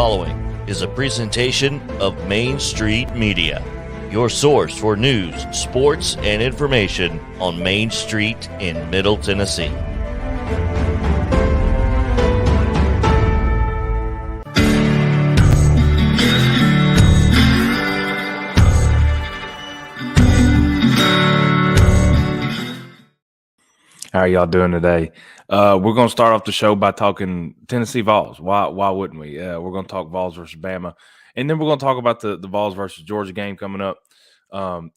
following is a presentation of Main Street Media, your source for news, sports, and information on Main Street in Middle Tennessee. How are y'all doing today? We're going to start off the show by talking Tennessee Vols. Why wouldn't we? We're going to talk Vols versus Bama. And then we're going to talk about the Vols versus Georgia game coming up.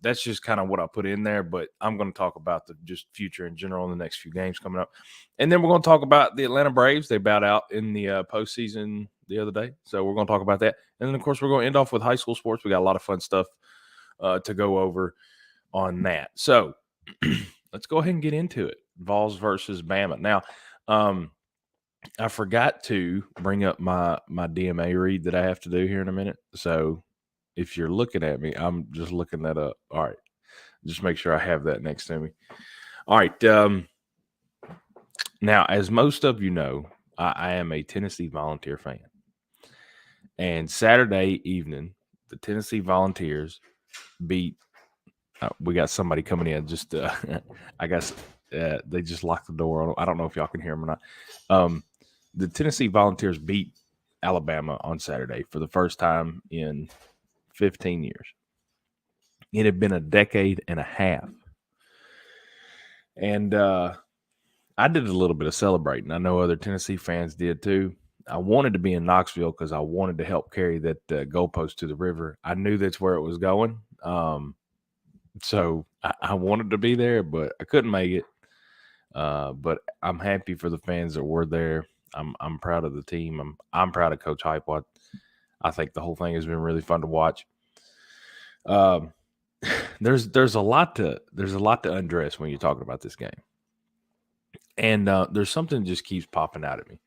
That's just kind of what I put in there, but I'm going to talk about the just future in general in the next few games coming up. And then we're going to talk about the Atlanta Braves. They bowed out in the postseason the other day, so we're going to talk about that. And then, of course, we're going to end off with high school sports. We got a lot of fun stuff to go over on that. So let's go ahead and get into it. Vols versus Bama. Now, I forgot to bring up my DMA read that I have to do here in a minute. So if you're looking at me, I'm just looking that up. All right. Just make sure I have that next to me. All right. Now, as most of you know, I am a Tennessee Volunteer fan. And Saturday evening, the Tennessee Volunteers beat we got somebody coming in. Just I guess they just locked the door. I don't know if y'all can hear them or not. The Tennessee Volunteers beat Alabama on Saturday for the first time in 15 years. It had been a decade and a half. And I did a little bit of celebrating. I know other Tennessee fans did too. I wanted to be in Knoxville because I wanted to help carry that goalpost to the river. I knew that's where it was going. So I wanted to be there, but I couldn't make it. But I'm happy for the fans that were there. I'm proud of the team. I'm proud of Coach Heupel. I think the whole thing has been really fun to watch. There's a lot to undress when you're talking about this game, and there's something that just keeps popping out at me.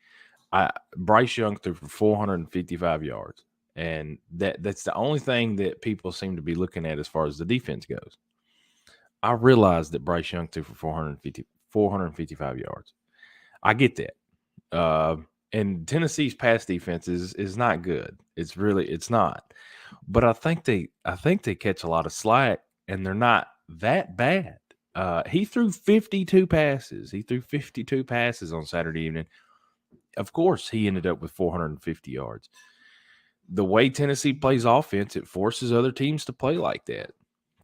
Bryce Young threw for 455 yards. And that's the only thing that people seem to be looking at as far as the defense goes. I realize that Bryce Young threw for 455 yards. I get that. And Tennessee's pass defense is not good. It's not. But I think they catch a lot of slack, and they're not that bad. He threw 52 passes. He threw 52 passes on Saturday evening. Of course, he ended up with 450 yards. The way Tennessee plays offense, it forces other teams to play like that.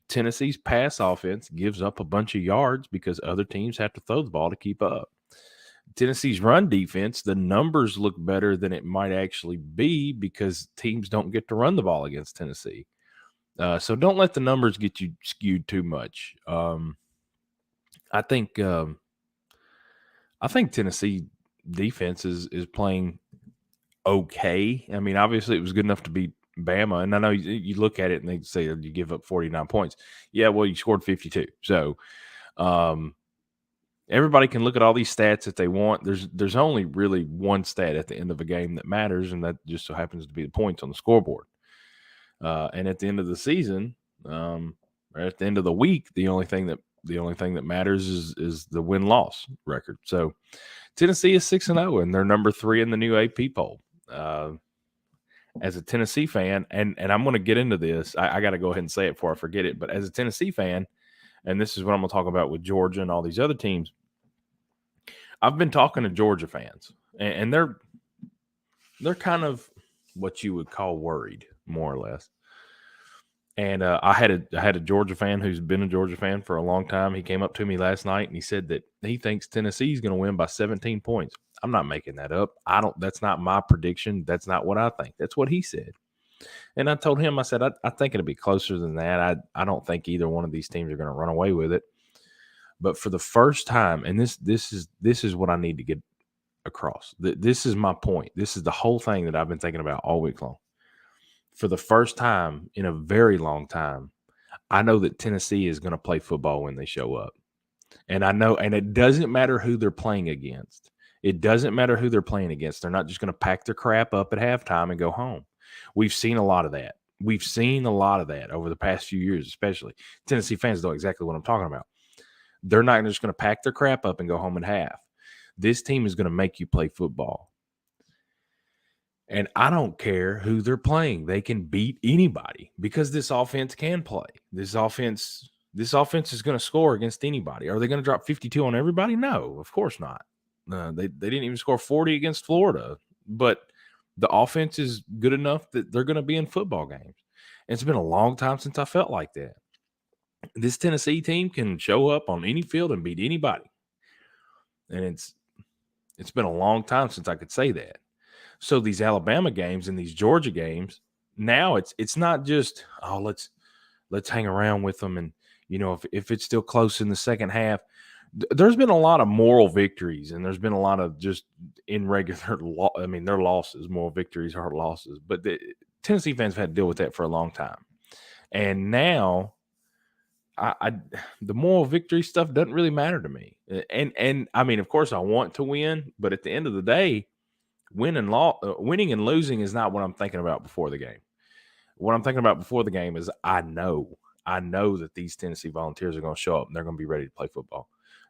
Tennessee's pass offense gives up a bunch of yards because other teams have to throw the ball to keep up. Tennessee's run defense, the numbers look better than it might actually be because teams don't get to run the ball against Tennessee. So don't let the numbers get you skewed too much. I think Tennessee defense is playing okay. I mean, obviously it was good enough to beat Bama. And I know you look at it and they say you give up 49 points. Yeah, well, you scored 52. So everybody can look at all these stats if they want. There's only really one stat at the end of a game that matters, and that just so happens to be the points on the scoreboard. And at the end of the season, or at the end of the week, the only thing that matters is the win-loss record. So Tennessee is 6-0, and they're number 3 in the new AP poll. As a Tennessee fan, and I'm going to get into this, I got to go ahead and say it before I forget it, but as a Tennessee fan, and this is what I'm going to talk about with Georgia and all these other teams, I've been talking to Georgia fans, and they're kind of what you would call worried, more or less. And I had a Georgia fan who's been a Georgia fan for a long time. He came up to me last night and he said that he thinks Tennessee's going to win by 17 points. I'm not making that up. That's not my prediction. That's not what I think. That's what he said. And I told him, I said, I think it'll be closer than that. I don't think either one of these teams are going to run away with it. But for the first time, and this is what I need to get across. This is my point. This is the whole thing that I've been thinking about all week long. For the first time in a very long time, I know that Tennessee is going to play football when they show up. And I know, and it doesn't matter who they're playing against. It doesn't matter who they're playing against. They're not just going to pack their crap up at halftime and go home. We've seen a lot of that. We've seen a lot of that over the past few years, especially. Tennessee fans know exactly what I'm talking about. They're not just going to pack their crap up and go home at half. This team is going to make you play football. And I don't care who they're playing. They can beat anybody because this offense can play. This offense is going to score against anybody. Are they going to drop 52 on everybody? No, of course not. They didn't even score 40 against Florida. But the offense is good enough that they're going to be in football games. And it's been a long time since I felt like that. This Tennessee team can show up on any field and beat anybody. And it's been a long time since I could say that. So these Alabama games and these Georgia games, now it's not just, oh, let's hang around with them. And, if it's still close in the second half, there's been a lot of moral victories, and there's been a lot of just in regular they're losses. Moral victories are losses. But the Tennessee fans have had to deal with that for a long time. And now the moral victory stuff doesn't really matter to me. And I mean, of course I want to win, but at the end of the day, winning and losing is not what I'm thinking about before the game. What I'm thinking about before the game is I know that these Tennessee Volunteers are going to show up and they're going to be ready to play football.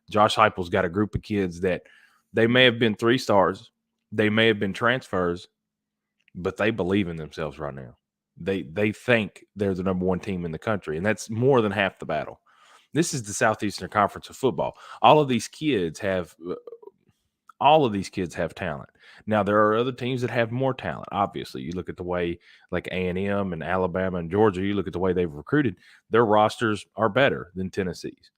Josh Heupel's got a group of kids that they may have been 3 stars, they may have been transfers, but they believe in themselves right now. They think they're the number 1 team in the country, and that's more than half the battle. This is the Southeastern Conference of football. All of these kids have talent. Now, there are other teams that have more talent. Obviously, you look at the way like A&M and Alabama and Georgia, you look at the way they've recruited, their rosters are better than Tennessee's.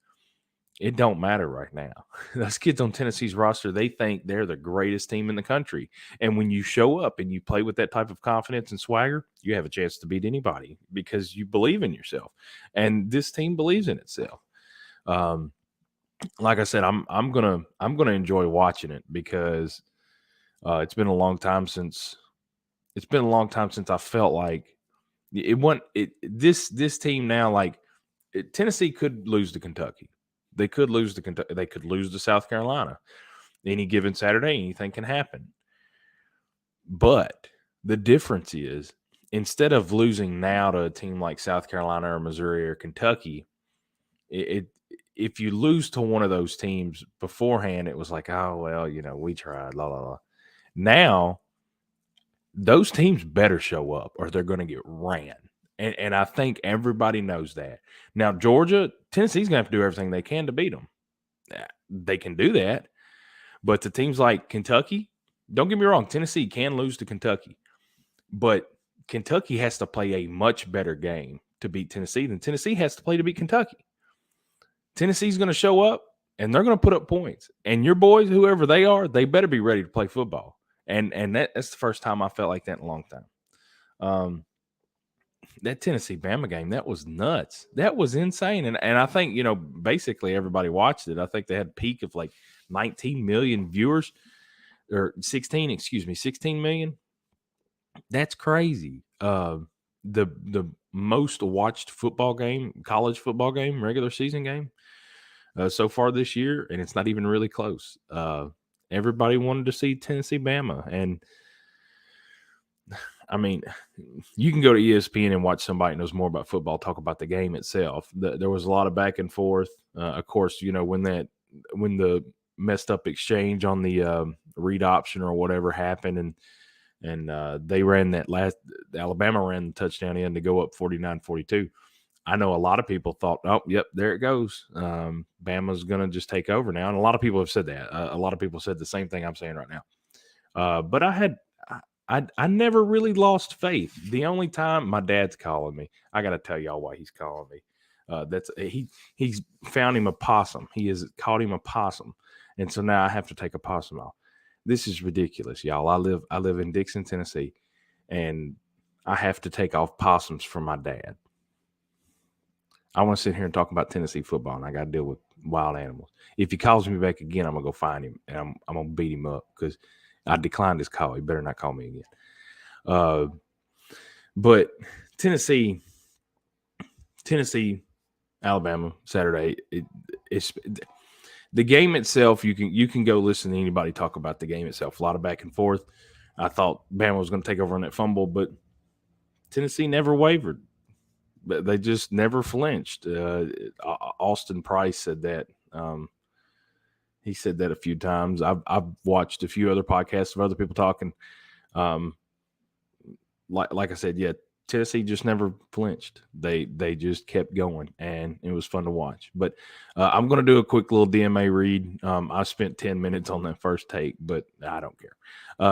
It don't matter right now. Those kids on Tennessee's roster, they think they're the greatest team in the country. And when you show up and you play with that type of confidence and swagger, you have a chance to beat anybody because you believe in yourself. And this team believes in itself. Like I said, I'm gonna enjoy watching it because it's been a long time since I felt like this team now. Like Tennessee could lose to Kentucky. They could lose to Kentucky. They could lose to South Carolina. Any given Saturday, anything can happen. But the difference is, instead of losing now to a team like South Carolina or Missouri or Kentucky, if you lose to one of those teams beforehand, it was like, oh, well, we tried, la, la, la. Now, those teams better show up or they're going to get ran. And I think everybody knows that. Now, Tennessee's going to have to do everything they can to beat them. They can do that. But to teams like Kentucky, don't get me wrong, Tennessee can lose to Kentucky. But Kentucky has to play a much better game to beat Tennessee than Tennessee has to play to beat Kentucky. Tennessee's going to show up, and they're going to put up points. And your boys, whoever they are, they better be ready to play football. And that's the first time I felt like that in a long time. That Tennessee-Bama game, that was nuts. That was insane. And I think, basically everybody watched it. I think they had a peak of like 19 million viewers, or 16 million. That's crazy. The most watched college football game, regular season game so far this year, and it's not even really close. Everybody wanted to see Tennessee-Bama, and I mean, you can go to ESPN and watch somebody who knows more about football talk about the game itself. There was a lot of back and forth. Of course, when the messed up exchange on the read option or whatever happened, and they ran Alabama ran the touchdown in to go up 49-42. I know a lot of people thought, oh, yep, there it goes. Bama's going to just take over now. And a lot of people have said that. A lot of people said the same thing I'm saying right now. But I never really lost faith. The only time my dad's calling me, I got to tell y'all why he's calling me. He's found him a possum. He has caught him a possum. And so now I have to take a possum off. This is ridiculous, y'all. I live in Dixon, Tennessee, and I have to take off possums from my dad. I want to sit here and talk about Tennessee football, and I got to deal with wild animals. If he calls me back again, I'm going to go find him, and I'm going to beat him up because I declined his call. He better not call me again. But Tennessee, Alabama, Saturday, it's the game itself. You can go listen to anybody talk about the game itself. A lot of back and forth. I thought Bama was going to take over on that fumble, but Tennessee never wavered. But they just never flinched. Austin Price said that. He said that a few times. I've watched a few other podcasts of other people talking. like I said, yeah, Tennessee just never flinched. They just kept going, and it was fun to watch. But I'm going to do a quick little DMA read. I spent 10 minutes on that first take, but I don't care.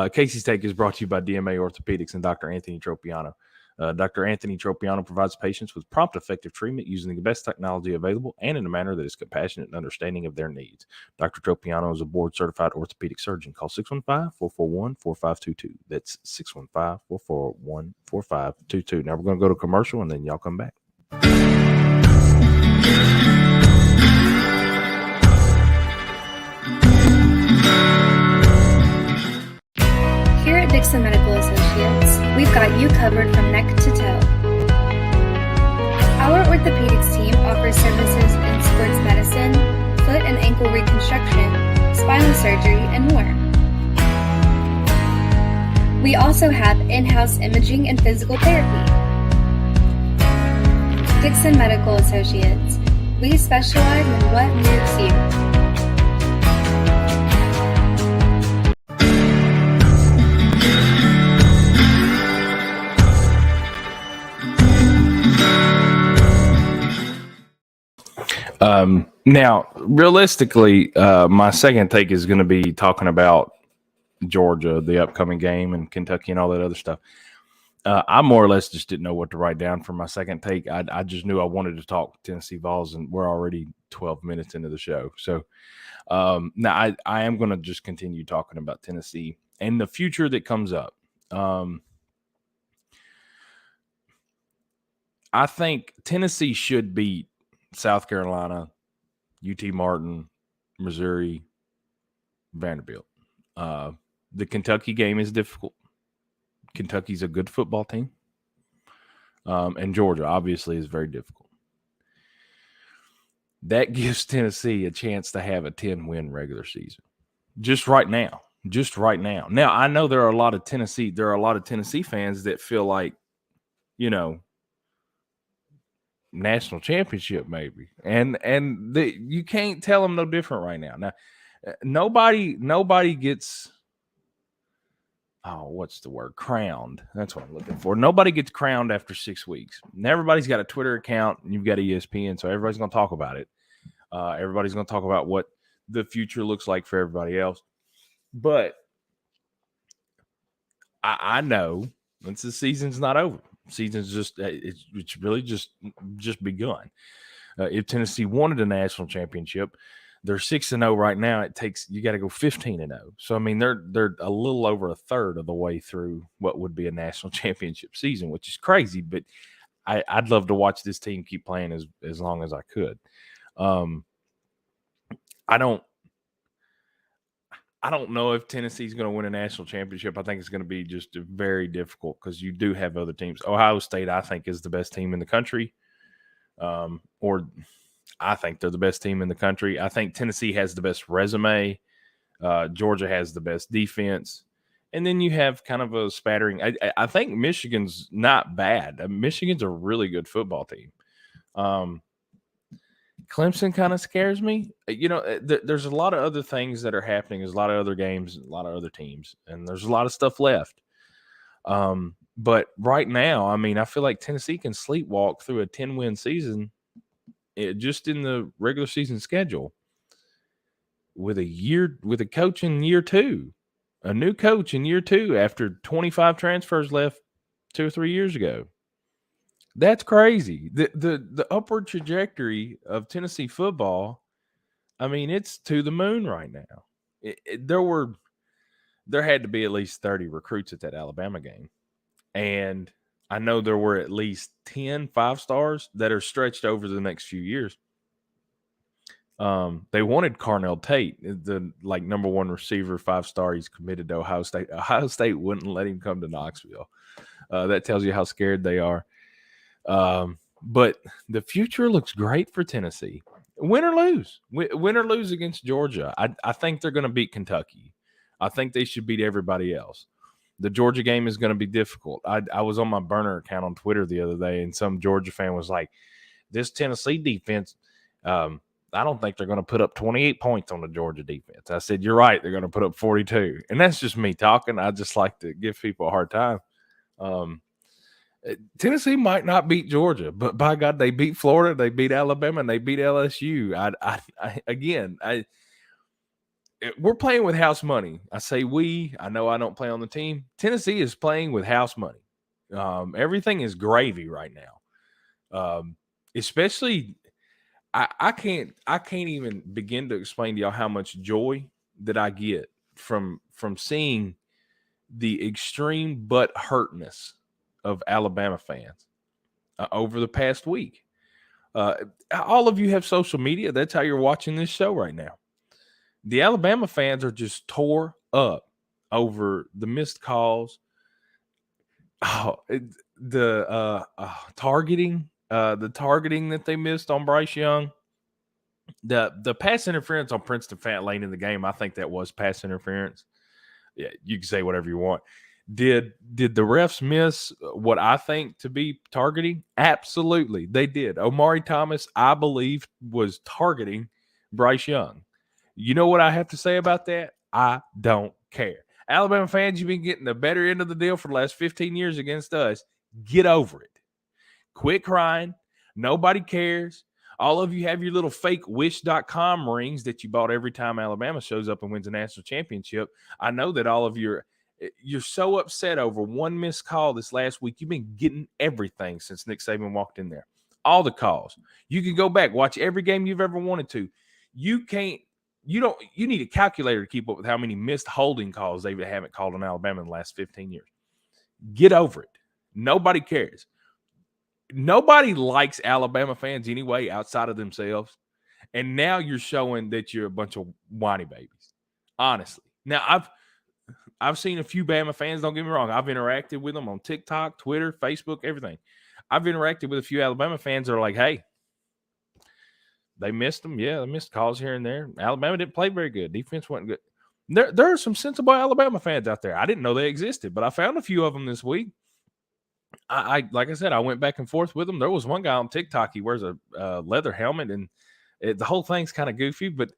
Casey's Take is brought to you by DMA Orthopedics and Dr. Anthony Tropiano. Dr. Anthony Tropiano provides patients with prompt, effective treatment using the best technology available and in a manner that is compassionate and understanding of their needs. Dr. Tropiano is a board-certified orthopedic surgeon. Call 615-441-4522. That's 615-441-4522. Now we're going to go to commercial, and then y'all come back. Here at Dixon Medical Associates, we've got you covered from neck to toe. Our orthopedics team offers services in sports medicine, foot and ankle reconstruction, spinal surgery, and more. We also have in-house imaging and physical therapy. Dixon Medical Associates, we specialize in what moves you. Now, realistically, my second take is going to be talking about Georgia, the upcoming game, and Kentucky and all that other stuff. I more or less just didn't know what to write down for my second take. I just knew I wanted to talk Tennessee Vols, and we're already 12 minutes into the show. So now I am going to just continue talking about Tennessee and the future that comes up. I think Tennessee should beat South Carolina, UT Martin, Missouri, Vanderbilt. The Kentucky game is difficult. Kentucky's a good football team. And Georgia, obviously, is very difficult. That gives Tennessee a chance to have a 10-win regular season. Just right now. Now, I know there are a lot of Tennessee fans that feel like, national championship maybe, and you can't tell them no different right now. Now, nobody gets what's the word? Crowned. That's what I'm looking for. Nobody gets crowned after 6 weeks. And everybody's got a Twitter account, and you've got ESPN, so everybody's going to talk about it. Everybody's going to talk about what the future looks like for everybody else. But I know once the season's not over. Season's just it's really just begun. If Tennessee wanted a national championship, they're 6-0 right now. You got to go 15-0. So I mean they're a little over a third of the way through what would be a national championship season, which is crazy. But I'd love to watch this team keep playing as long as I could. I don't know if Tennessee's going to win a national championship. I think it's going to be just very difficult because you do have other teams. Ohio State, I think, is the best team in the country. Or I think they're the best team in the country. I think Tennessee has the best resume. Georgia has the best defense. And then you have kind of a spattering. I think Michigan's not bad. Michigan's a really good football team. Clemson kind of scares me. There's a lot of other things that are happening. There's a lot of other games, a lot of other teams, and there's a lot of stuff left. But right now, I mean, I feel like Tennessee can sleepwalk through a 10-win season just in the regular season schedule with a coach in year two, a new coach in year two after 25 transfers left 2 or 3 years ago. That's crazy. The upward trajectory of Tennessee football, I mean, it's to the moon right now. There had to be at least 30 recruits at that Alabama game. And I know there were at least 10 5-stars that are stretched over the next few years. They wanted Carnell Tate, the number one receiver, 5-star. He's committed to Ohio State. Ohio State wouldn't let him come to Knoxville. That tells you how scared they are. But the future looks great for Tennessee. Win or lose against Georgia. I think they're going to beat Kentucky. I think they should beat everybody else. The Georgia game is going to be difficult. I was on my burner account on Twitter the other day, and some Georgia fan was like, this Tennessee defense, I don't think they're going to put up 28 points on the Georgia defense. I said, you're right. They're going to put up 42. And that's just me talking. I just like to give people a hard time. Tennessee might not beat Georgia, but by God, they beat Florida, they beat Alabama, and they beat LSU. We're playing with house money. I say we. I know I don't play on the team. Tennessee is playing with house money. Everything is gravy right now. Especially, I can't even begin to explain to y'all how much joy that I get from seeing the extreme butt hurtness of Alabama fans over the past week. All of you have social media. That's how you're watching this show right now. The Alabama fans are just tore up over the missed calls. The targeting that they missed on Bryce Young. The pass interference on Princeton Fat late in the game, I think that was pass interference. Yeah, you can say whatever you want. Did the refs miss what I think to be targeting? Absolutely, they did. Omari Thomas, I believe, was targeting Bryce Young. You know what I have to say about that? I don't care. Alabama fans, you've been getting the better end of the deal for the last 15 years against us. Get over it. Quit crying. Nobody cares. All of you have your little fake wish.com rings that you bought every time Alabama shows up and wins a national championship. I know that all of you're so upset over one missed call this last week. You've been getting everything since Nick Saban walked in there. All the calls. You can go back, watch every game you've ever wanted to. You need a calculator to keep up with how many missed holding calls they haven't called on Alabama in the last 15 years. Get over it. Nobody cares. Nobody likes Alabama fans anyway outside of themselves. And now you're showing that you're a bunch of whiny babies. Honestly. Now, I've seen a few Bama fans, don't get me wrong. I've interacted with them on TikTok, Twitter, Facebook, everything. I've interacted with a few Alabama fans that are like, hey, they missed them. Yeah, they missed calls here and there. Alabama didn't play very good. Defense wasn't good. There are some sensible Alabama fans out there. I didn't know they existed, but I found a few of them this week. I like I said, I went back and forth with them. There was one guy on TikTok. He wears a leather helmet, and the whole thing's kind of goofy, but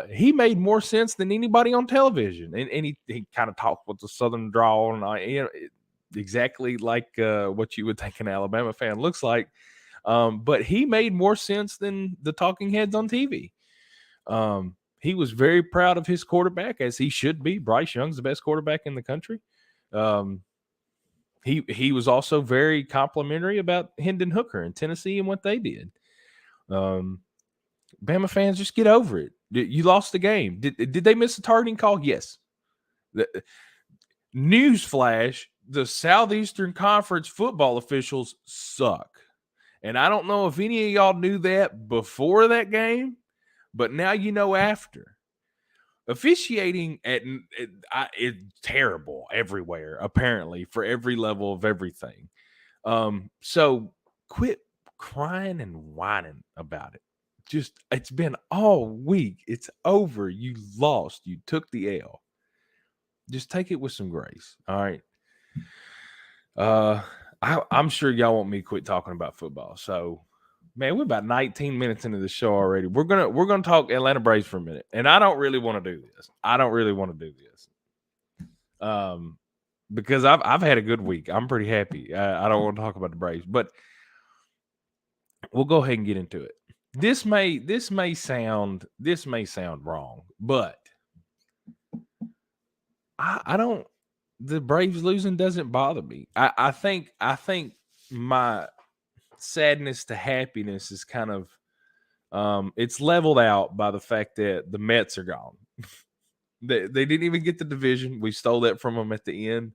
he made more sense than anybody on television. And he kind of talked with the Southern drawl, and exactly like what you would think an Alabama fan looks like. But he made more sense than the talking heads on TV. He was very proud of his quarterback, as he should be. Bryce Young's the best quarterback in the country. He was also very complimentary about Hendon Hooker in Tennessee and what they did. Bama fans, just get over it. You lost the game. Did they miss a targeting call? Yes. Newsflash, the Southeastern Conference football officials suck. And I don't know if any of y'all knew that before that game, but now you know after. Officiating is terrible everywhere, apparently, for every level of everything. So quit crying and whining about it. It's been all week. It's over. You lost. You took the L. Just take it with some grace. All right. I'm sure y'all want me to quit talking about football. So, man, we're about 19 minutes into the show already. We're gonna talk Atlanta Braves for a minute, and I don't really want to do this. Because I've had a good week. I'm pretty happy. I don't want to talk about the Braves, but we'll go ahead and get into it. This may sound wrong, but I don't. The Braves losing doesn't bother me. I think my sadness to happiness is kind of it's leveled out by the fact that the Mets are gone. They didn't even get the division. We stole that from them at the end.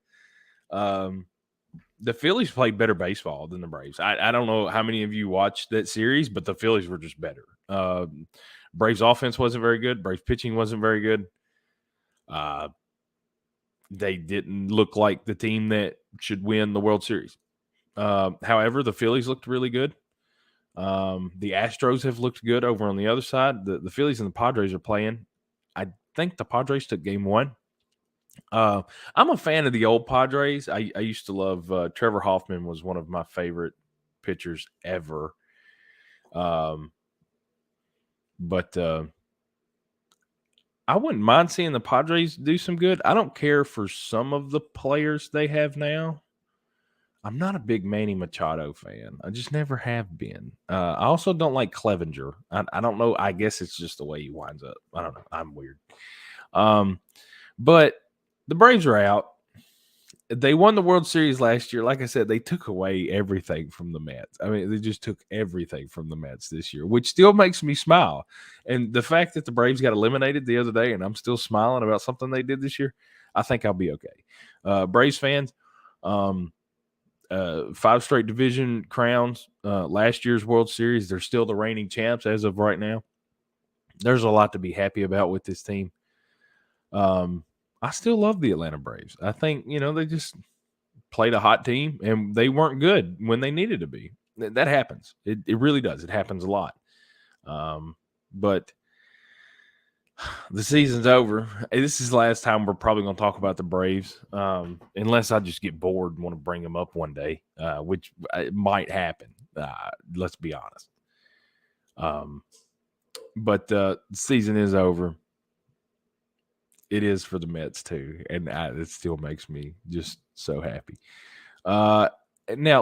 The Phillies played better baseball than the Braves. I don't know how many of you watched that series, but the Phillies were just better. Braves offense wasn't very good. Braves pitching wasn't very good. They didn't look like the team that should win the World Series. However, the Phillies looked really good. The Astros have looked good over on the other side. The Phillies and the Padres are playing. I think the Padres took game one. I'm a fan of the old Padres. I used to love Trevor Hoffman was one of my favorite pitchers ever. But I wouldn't mind seeing the Padres do some good. I don't care for some of the players they have now. I'm not a big Manny Machado fan. I just never have been. I also don't like Clevenger. I don't know. I guess it's just the way he winds up. I don't know. I'm weird. But the Braves are out. They won the World Series last year. Like I said, they took away everything from the Mets. I mean, they just took everything from the Mets this year, which still makes me smile. And the fact that the Braves got eliminated the other day and I'm still smiling about something they did this year, I think I'll be okay. Braves fans, 5 straight division crowns, last year's World Series. They're still the reigning champs as of right now. There's a lot to be happy about with this team. I still love the Atlanta Braves. I think, they just played a hot team and they weren't good when they needed to be. That happens. It really does. It happens a lot. But the season's over. This is the last time we're probably going to talk about the Braves, unless I just get bored and want to bring them up one day, which might happen. Let's be honest. But the season is over. It is for the Mets too, and it still makes me just so happy. Now,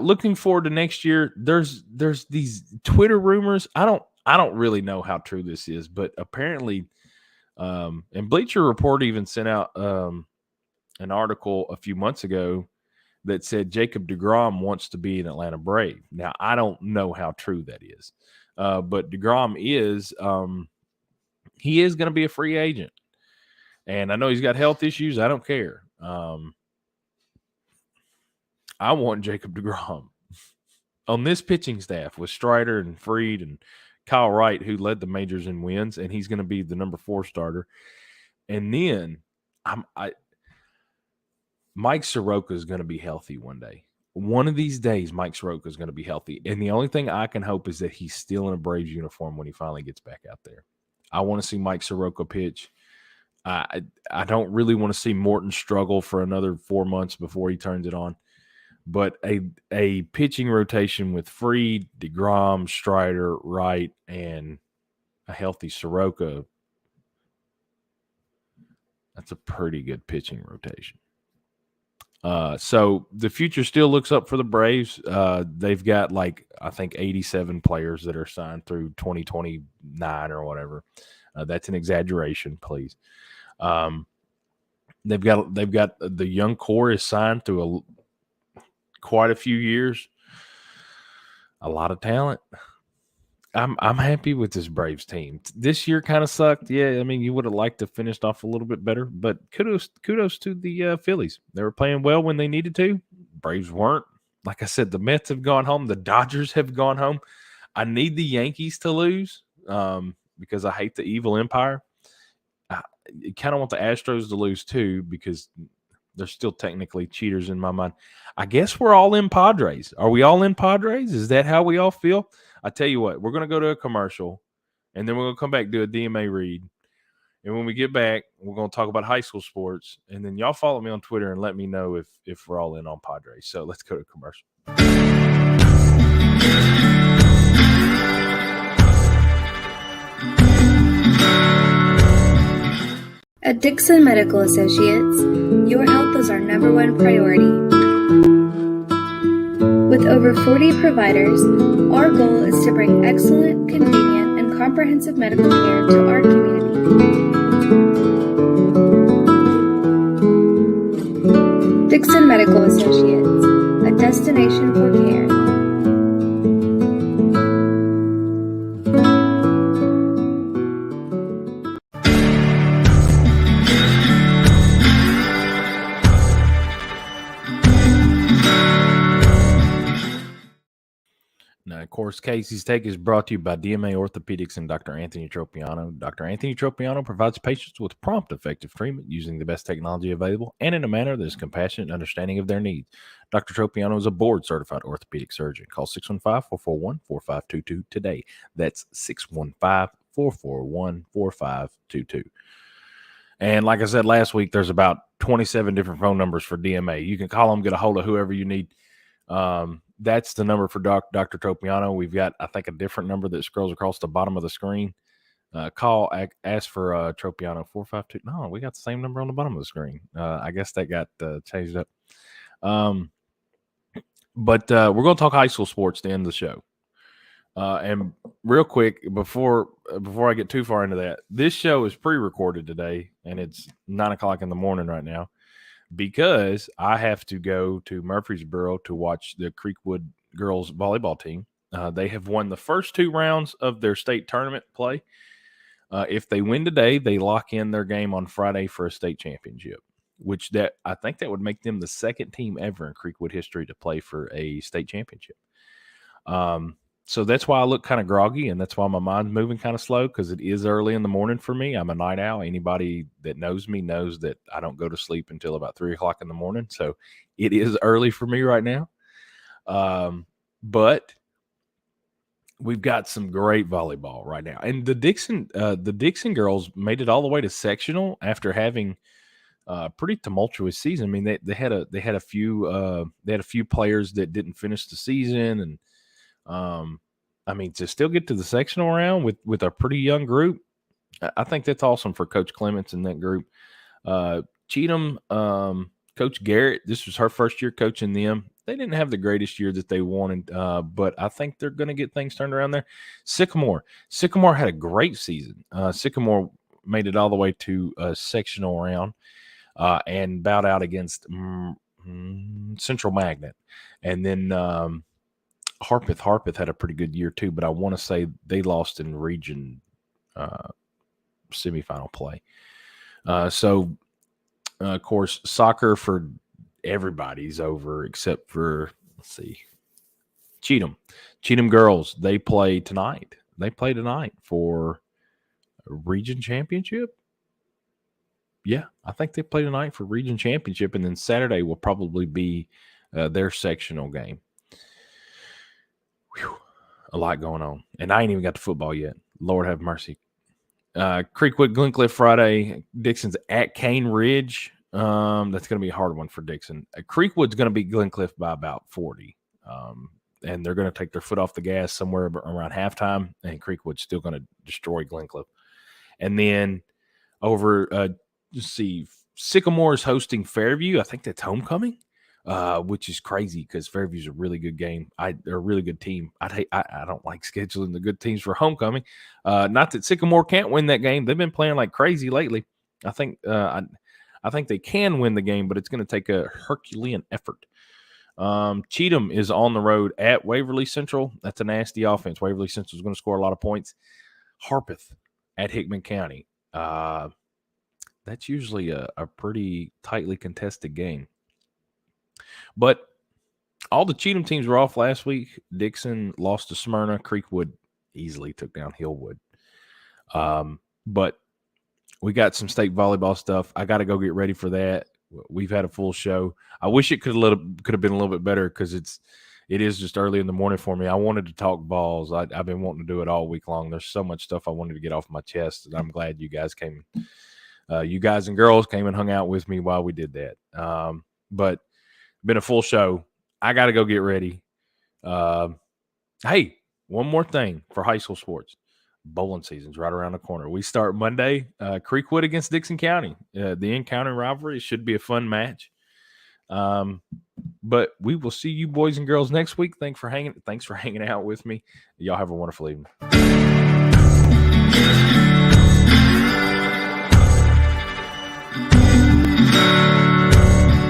looking forward to next year, there's these Twitter rumors. I don't really know how true this is, but apparently, and Bleacher Report even sent out an article a few months ago that said Jacob deGrom wants to be an Atlanta Brave. Now, I don't know how true that is, but deGrom is he is going to be a free agent. And I know he's got health issues. I don't care. I want Jacob deGrom on this pitching staff with Strider and Fried and Kyle Wright, who led the majors in wins, and he's going to be the number 4 starter. And then Mike Soroka is going to be healthy one day. One of these days, Mike Soroka is going to be healthy. And the only thing I can hope is that he's still in a Braves uniform when he finally gets back out there. I want to see Mike Soroka pitch. I don't really want to see Morton struggle for another 4 months before he turns it on. But a pitching rotation with Fried, deGrom, Strider, Wright, and a healthy Soroka, that's a pretty good pitching rotation. So the future still looks up for the Braves. They've got I think 87 players that are signed through 2029 or whatever. That's an exaggeration, please. They've got the young core is signed through quite a few years. A lot of talent. I'm happy with this Braves team. This year kind of sucked. Yeah, I mean, you would have liked to finish off a little bit better, but kudos to the Phillies. They were playing well when they needed to. Braves weren't. Like I said, the Mets have gone home. The Dodgers have gone home. I need the Yankees to lose because I hate the evil empire. I kind of want the Astros to lose too because they're still technically cheaters in my mind. I guess we're all in Padres. Are we all in Padres? Is that how we all feel? I tell you what, we're going to go to a commercial, and then we're going to come back, do a DMA read. And when we get back, we're going to talk about high school sports. And then y'all follow me on Twitter and let me know if we're all in on Padres. So let's go to commercial. At Dixon Medical Associates, your health is our number one priority. With over 40 providers, our goal is to bring excellent, convenient, and comprehensive medical care to our community. Dixon Medical Associates, a destination for care. Now, of course, Casey's Take is brought to you by DMA Orthopedics and Dr. Anthony Tropiano. Dr. Anthony Tropiano provides patients with prompt, effective treatment using the best technology available and in a manner that is compassionate and understanding of their needs. Dr. Tropiano is a board-certified orthopedic surgeon. Call 615-441-4522 today. That's 615-441-4522. And like I said last week, there's about 27 different phone numbers for DMA. You can call them, get a hold of whoever you need. That's the number for Dr. Tropiano. We've got, I think, a different number that scrolls across the bottom of the screen. Call, ask for Tropiano 452. No, we got the same number on the bottom of the screen. I guess that got changed up. But we're going to talk high school sports to end the show. And real quick, before I get too far into that, this show is pre-recorded today, and it's 9:00 in the morning right now because I have to go to Murfreesboro to watch the Creekwood girls volleyball team. They have won the first 2 rounds of their state tournament play. If they win today, they lock in their game on Friday for a state championship, which I think that would make them the second team ever in Creekwood history to play for a state championship. So that's why I look kind of groggy, and that's why my mind's moving kind of slow, because it is early in the morning for me. I'm a night owl. Anybody that knows me knows that I don't go to sleep until about 3:00 in the morning. So it is early for me right now. But we've got some great volleyball right now. And the Dixon girls made it all the way to sectional after having a pretty tumultuous season. I mean, they had a few players that didn't finish the season, and I mean, to still get to the sectional round with a pretty young group, I think that's awesome for Coach Clements and that group. Cheatham, Coach Garrett, this was her first year coaching them. They didn't have the greatest year that they wanted, but I think they're going to get things turned around there. Sycamore had a great season. Sycamore made it all the way to a sectional round and bowed out against Central Magnet. And then Harpeth had a pretty good year too, but I want to say they lost in region semifinal play. So, of course, soccer for everybody's over except for, let's see, Cheatham. Cheatham girls, they play tonight. They play tonight for a region championship. Yeah, I think they play tonight for region championship, and then Saturday will probably be their sectional game. Whew, a lot going on, and I ain't even got to football yet. Lord have mercy. Creekwood Glencliff Friday. Dixon's at Cane Ridge. That's going to be a hard one for Dixon. Creekwood's going to beat Glencliff by about 40. And they're going to take their foot off the gas somewhere around halftime, and Creekwood's still going to destroy Glencliff. And then over, Sycamore is hosting Fairview. I think that's homecoming, which is crazy because Fairview's a really good game. They're a really good team. I don't like scheduling the good teams for homecoming. Not that Sycamore can't win that game. They've been playing like crazy lately. I think they can win the game, but it's going to take a Herculean effort. Cheatham is on the road at Waverly Central. That's a nasty offense. Waverly Central is going to score a lot of points. Harpeth at Hickman County. That's usually a pretty tightly contested game. But all the Cheatham teams were off last week. Dixon lost to Smyrna. Creekwood easily took down Hillwood. But we got some state volleyball stuff. I got to go get ready for that. We've had a full show. I wish it could have been a little bit better because it is just early in the morning for me. I wanted to talk balls. I've been wanting to do it all week long. There's so much stuff I wanted to get off my chest, and I'm glad you guys came. You guys and girls came and hung out with me while we did that. But been a full show. I got to go get ready. Hey, one more thing for high school sports. Bowling season's right around the corner. We start Monday, Creekwood against Dixon County. The in-county rivalry should be a fun match. But we will see you boys and girls next week. Thanks for hanging out with me. Y'all have a wonderful evening.